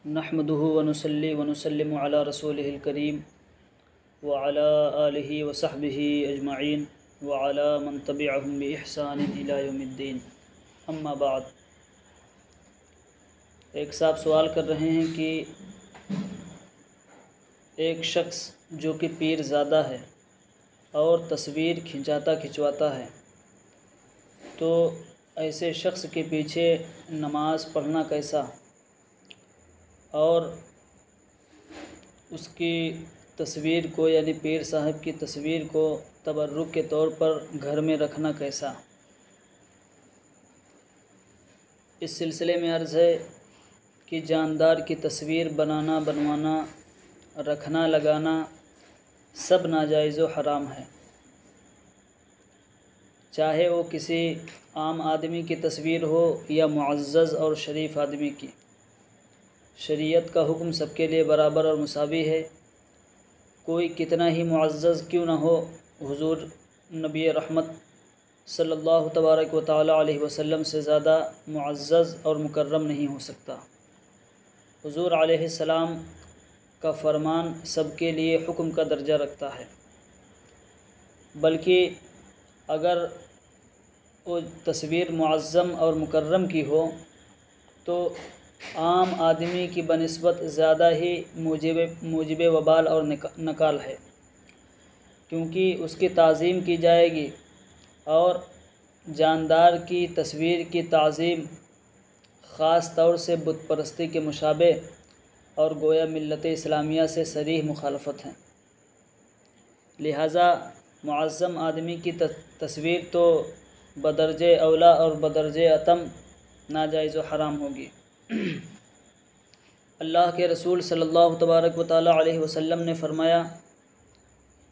نحمده ونصلي ونسلم على رسوله الكريم وعلى آله وصحبه أجمعين وعلى من تبعهم بإحسان إلى يوم الدين اما بعد۔ ایک صاحب سوال کر رہے ہیں کہ ایک شخص جو کہ پیر زادہ ہے اور تصویر کھنچواتا ہے تو ایسے شخص کے پیچھے نماز پڑھنا کیسا، اور اس کی تصویر کو یعنی پیر صاحب کی تصویر کو تبرک کے طور پر گھر میں رکھنا کیسا۔ اس سلسلے میں عرض ہے کہ جاندار کی تصویر بنانا، بنوانا، رکھنا، لگانا سب ناجائز و حرام ہے، چاہے وہ کسی عام آدمی کی تصویر ہو یا معزز اور شریف آدمی کی۔ شریعت کا حکم سب کے لیے برابر اور مساوی ہے، کوئی کتنا ہی معزز کیوں نہ ہو، حضور نبی رحمت صلی اللہ تبارک و تعالی علیہ وسلم سے زیادہ معزز اور مکرم نہیں ہو سکتا۔ حضور علیہ السلام کا فرمان سب کے لیے حکم کا درجہ رکھتا ہے، بلکہ اگر وہ تصویر معظم اور مکرم کی ہو تو عام آدمی کی بنسبت زیادہ ہی موجب وبال اور نکال ہے، کیونکہ اس کی تعظیم کی جائے گی، اور جاندار کی تصویر کی تعظیم خاص طور سے بت پرستی کے مشابہ اور گویا ملت اسلامیہ سے صریح مخالفت ہے۔ لہٰذا معظم آدمی کی تصویر تو بدرجہ اولا اور بدرجہ اتم ناجائز و حرام ہوگی۔ اللہ کے رسول صلی اللہ تبارک و تعالی علیہ وسلم نے فرمایا،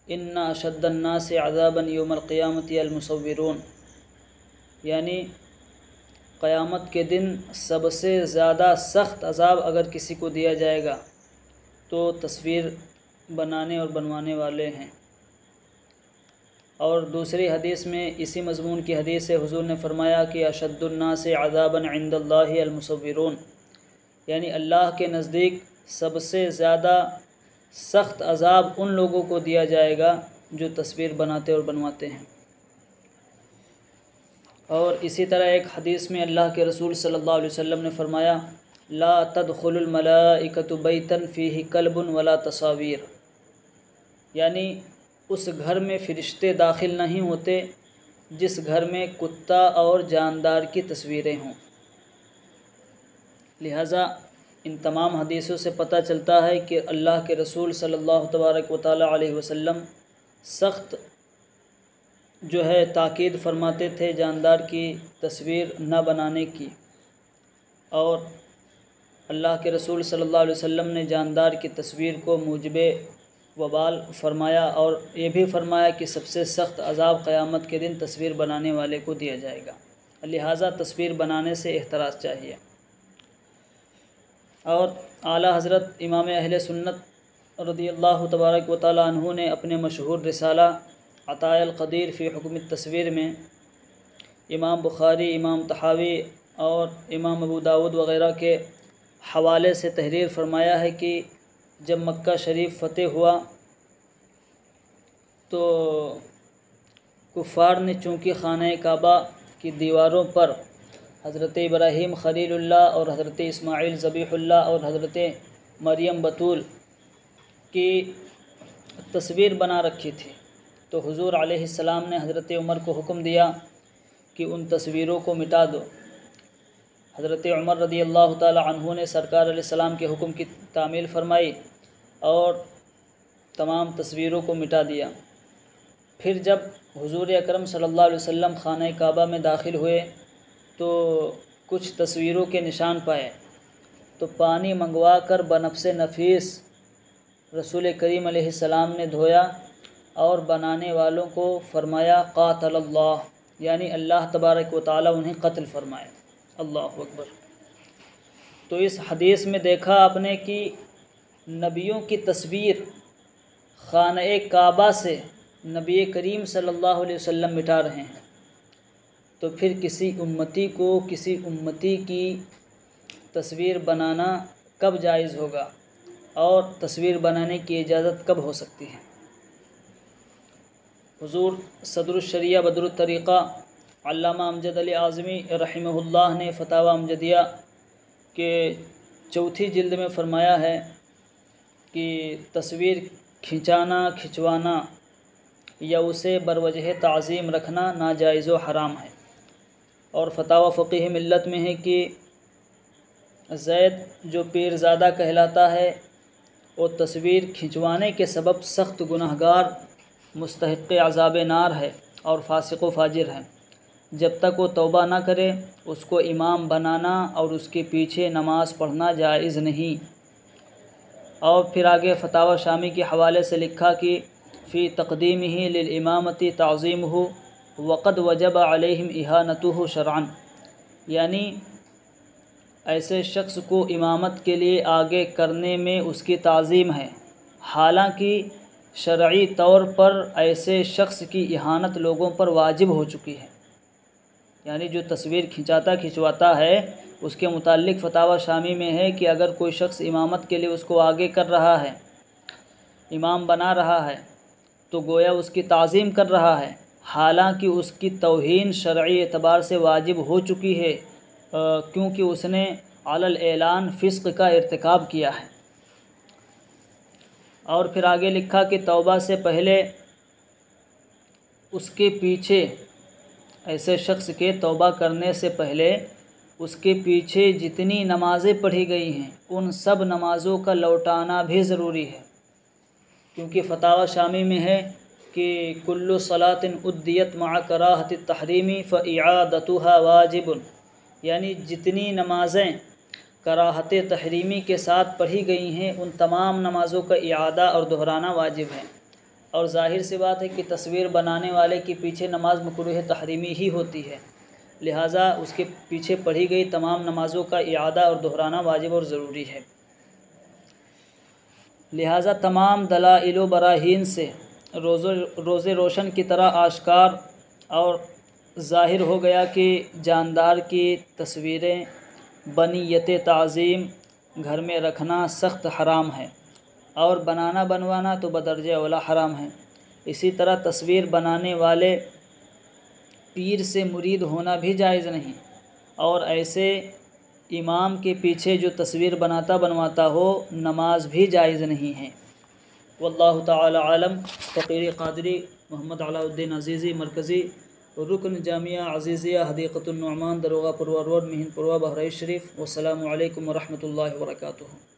ان اشد الناس عذابا یوم القیامت المصورون، یعنی قیامت کے دن سب سے زیادہ سخت عذاب اگر کسی کو دیا جائے گا تو تصویر بنانے اور بنوانے والے ہیں۔ اور دوسری حدیث میں اسی مضمون کی حدیث سے حضور نے فرمایا کہ اشد الناس عذابا عند اللہ المصورون، یعنی اللہ کے نزدیک سب سے زیادہ سخت عذاب ان لوگوں کو دیا جائے گا جو تصویر بناتے اور بنواتے ہیں۔ اور اسی طرح ایک حدیث میں اللہ کے رسول صلی اللہ علیہ وسلم نے فرمایا، لا تدخل الملائکۃ بیتا فیہ کلب ولا تصاویر، یعنی اس گھر میں فرشتے داخل نہیں ہوتے جس گھر میں کتا اور جاندار کی تصویریں ہوں۔ لہٰذا ان تمام حدیثوں سے پتہ چلتا ہے کہ اللہ کے رسول صلی اللہ تبارک و تعالی علیہ وسلم سخت جو ہے تاکید فرماتے تھے جاندار کی تصویر نہ بنانے کی، اور اللہ کے رسول صلی اللہ علیہ وسلم نے جاندار کی تصویر کو موجب وبال فرمایا، اور یہ بھی فرمایا کہ سب سے سخت عذاب قیامت کے دن تصویر بنانے والے کو دیا جائے گا۔ لہٰذا تصویر بنانے سے احتراز چاہیے۔ اور اعلیٰ حضرت امام اہل سنت رضی اللہ تبارک و تعالی عنہ نے اپنے مشہور رسالہ عطاء القدیر فی حکم التصویر میں امام بخاری، امام طحاوی اور امام ابو داود وغیرہ کے حوالے سے تحریر فرمایا ہے کہ جب مکہ شریف فتح ہوا تو کفار نے چونکہ خانہ کعبہ کی دیواروں پر حضرت ابراہیم خلیل اللہ اور حضرت اسماعیل ذبیح اللہ اور حضرت مریم بتول کی تصویر بنا رکھی تھی، تو حضور علیہ السلام نے حضرت عمر کو حکم دیا کہ ان تصویروں کو مٹا دو۔ حضرت عمر رضی اللہ تعالی عنہ نے سرکار علیہ السلام کے حکم کی تعمیل فرمائی اور تمام تصویروں کو مٹا دیا۔ پھر جب حضور اکرم صلی اللہ علیہ وسلم خانہ کعبہ میں داخل ہوئے تو کچھ تصویروں کے نشان پائے، تو پانی منگوا کر بنفس نفیس رسول کریم علیہ السلام نے دھویا اور بنانے والوں کو فرمایا قاتل اللہ، یعنی اللہ تبارک و تعالی انہیں قتل فرمائے۔ اللہ اکبر۔ تو اس حدیث میں دیکھا آپ نے کہ نبیوں کی تصویر خانہ کعبہ سے نبی کریم صلی اللہ علیہ وسلم مٹا رہے ہیں، تو پھر کسی امتی کو کسی امتی کی تصویر بنانا کب جائز ہوگا اور تصویر بنانے کی اجازت کب ہو سکتی ہے؟ حضور صدر الشریعہ بدر الطریقہ علامہ امجد علی اعظمی رحمہ اللہ نے فتاوی امجدیہ کے 4 جلد میں فرمایا ہے کہ تصویر کھنچوانا یا اسے بروجہ تعظیم رکھنا ناجائز و حرام ہے۔ اور فتاوی فقیہ ملت میں ہے کہ زید جو پیرزادہ کہلاتا ہے وہ تصویر کھنچوانے کے سبب سخت گنہگار مستحق عذاب نار ہے اور فاسق و فاجر ہے۔ جب تک وہ توبہ نہ کرے اس کو امام بنانا اور اس کے پیچھے نماز پڑھنا جائز نہیں۔ اور پھر آگے فتاوی شامی کے حوالے سے لکھا کہ فی تقدیمہ للامامۃ تعظیمہ وقد وجب علیہم اہانتہ شرعا، یعنی ایسے شخص کو امامت کے لیے آگے کرنے میں اس کی تعظیم ہے، حالانکہ شرعی طور پر ایسے شخص کی اہانت لوگوں پر واجب ہو چکی ہے۔ یعنی جو تصویر کھنچواتا ہے اس کے متعلق فتاوی شامی میں ہے کہ اگر کوئی شخص امامت کے لیے اس کو آگے کر رہا ہے، امام بنا رہا ہے، تو گویا اس کی تعظیم کر رہا ہے، حالانکہ اس کی توہین شرعی اعتبار سے واجب ہو چکی ہے، کیونکہ اس نے علی الاعلان فسق کا ارتکاب کیا ہے۔ اور پھر آگے لکھا کہ توبہ سے پہلے اس کے پیچھے، ایسے شخص کے توبہ کرنے سے پہلے اس کے پیچھے جتنی نمازیں پڑھی گئی ہیں ان سب نمازوں کا لوٹانا بھی ضروری ہے، کیونکہ فتاوی شامی میں ہے کہ کل صلاۃ ادیت مع کراہۃ التحریم فاعادتها واجب، یعنی جتنی نمازیں کراہت تحریمی کے ساتھ پڑھی گئی ہیں ان تمام نمازوں کا اعادہ اور دہرانا واجب ہے۔ اور ظاہر سی بات ہے کہ تصویر بنانے والے کے پیچھے نماز مکروہ تحریمی ہی ہوتی ہے، لہٰذا اس کے پیچھے پڑھی گئی تمام نمازوں کا اعادہ اور دہرانا واجب اور ضروری ہے۔ لہٰذا تمام دلائل و براہین سے روز روشن کی طرح آشکار اور ظاہر ہو گیا کہ جاندار کی تصویریں بنیت تعظیم گھر میں رکھنا سخت حرام ہے، اور بنوانا تو بدرجہ اولی حرام ہے۔ اسی طرح تصویر بنانے والے پیر سے مرید ہونا بھی جائز نہیں، اور ایسے امام کے پیچھے جو تصویر بنواتا ہو نماز بھی جائز نہیں ہے۔ واللہ تعالی عالم۔ فقیر قادری محمد علاء الدین عزیزی، مرکزی رکن جامعہ عزیزیہ، حدیقۃ النعمان، دروغہ پروا روڈ، مہین پورہ، بہرائچ شریف۔ والسلام علیکم ورحمۃ اللہ وبرکاتہ۔